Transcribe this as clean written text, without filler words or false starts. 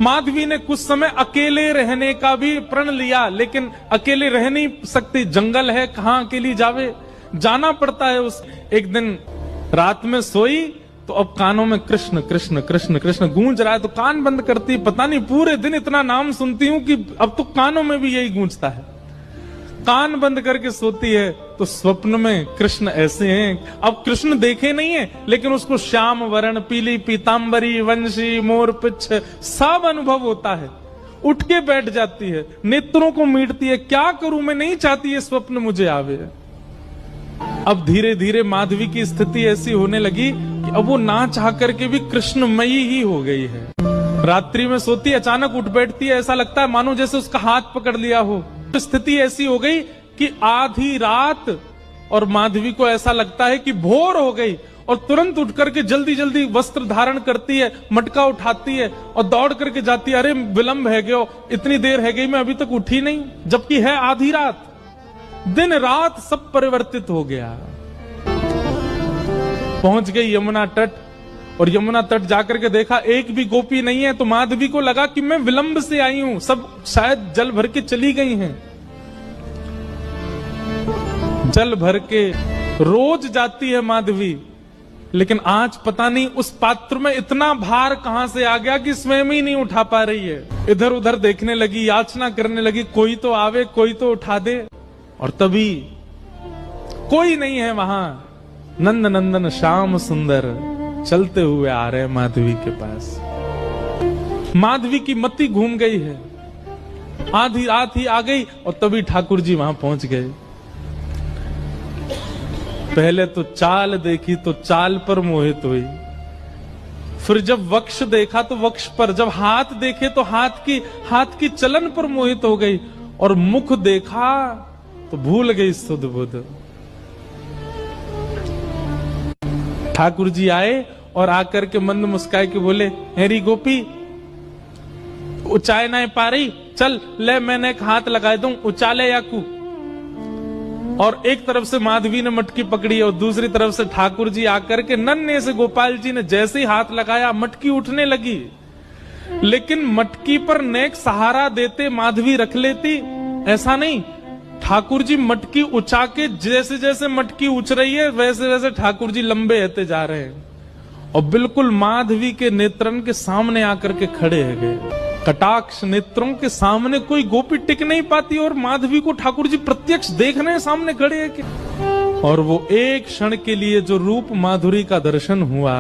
माधवी ने कुछ समय अकेले रहने का भी प्रण लिया, लेकिन अकेले रह नहीं सकती, जंगल है, कहां अकेली जावे, जाना पड़ता है। उस एक दिन रात में सोई तो अब कानों में कृष्ण कृष्ण कृष्ण कृष्ण गूंज रहा है, तो कान बंद करती, पता नहीं पूरे दिन इतना नाम सुनती हूं कि अब तो कानों में भी यही गूंजता है। कान बंद करके सोती है तो स्वप्न में कृष्ण ऐसे हैं। अब कृष्ण देखे नहीं है, लेकिन उसको श्याम वर्ण, पीली पीतांबरी, वंशी, मोर पिच्छ सब अनुभव होता है। उठ के बैठ जाती है, नेत्रों को मीटती है, क्या करूं मैं, नहीं चाहती ये स्वप्न मुझे आवे। अब धीरे धीरे माधवी की स्थिति ऐसी होने लगी कि अब वो ना चाह करके भी कृष्णमयी ही हो गई है। रात्रि में सोती, अचानक उठ बैठती है, ऐसा लगता है मानो जैसे उसका हाथ पकड़ लिया हो। स्थिति ऐसी हो गई कि आधी रात और माधवी को ऐसा लगता है कि भोर हो गई, और तुरंत उठ करके जल्दी जल्दी वस्त्र धारण करती है, मटका उठाती है और दौड़ करके जाती है। अरे विलंब है गयो, इतनी देर है गई, मैं अभी तक उठी नहीं, जबकि है आधी रात। दिन रात सब परिवर्तित हो गया। पहुंच गई यमुना तट, और यमुना तट जाकर के देखा एक भी गोपी नहीं है, तो माधवी को लगा कि मैं विलंब से आई हूं, सब शायद जल भर के चली गई हैं। जल भर के रोज जाती है माधवी, लेकिन आज पता नहीं उस पात्र में इतना भार कहां से आ गया कि स्वयं ही नहीं उठा पा रही है। इधर उधर देखने लगी, याचना करने लगी, कोई तो आवे, कोई तो उठा दे। और तभी कोई नहीं है वहां। नंद नंदन श्याम सुंदर चलते हुए आ रहे माधवी के पास। माधवी की मति घूम गई है, आधी रात ही आ गई, और तभी ठाकुर जी वहां पहुंच गए। पहले तो चाल देखी तो चाल पर मोहित हुई, फिर जब वक्ष देखा तो वक्ष पर, जब हाथ देखे तो हाथ की चलन पर मोहित हो गई, और मुख देखा तो भूल गई सुध बुध। ठाकुर जी आए और आकर के मंद मुस्काए के बोले, हेरी गोपी, उचाए ना पा रही, चल ले मैंने एक हाथ लगा दूं, उचाले याकू। और एक तरफ से माधवी ने मटकी पकड़ी और दूसरी तरफ से ठाकुर जी आकर के नन्हे से गोपाल जी ने जैसे ही हाथ लगाया, मटकी उठने लगी। लेकिन मटकी पर नेक सहारा देते माधवी रख लेती, ऐसा नहीं। ठाकुर जी मटकी उछा के, जैसे जैसे मटकी उछ रही है वैसे वैसे ठाकुर जी लंबे होते जा रहे हैं, और बिल्कुल माधवी के नेत्रन के सामने आकर के खड़े है गए। कटाक्ष नेत्रों के सामने कोई गोपी टिक नहीं पाती, और माधवी को ठाकुर जी प्रत्यक्ष देखने सामने खड़े हैं। और वो एक क्षण के लिए जो रूप माधुरी का दर्शन हुआ,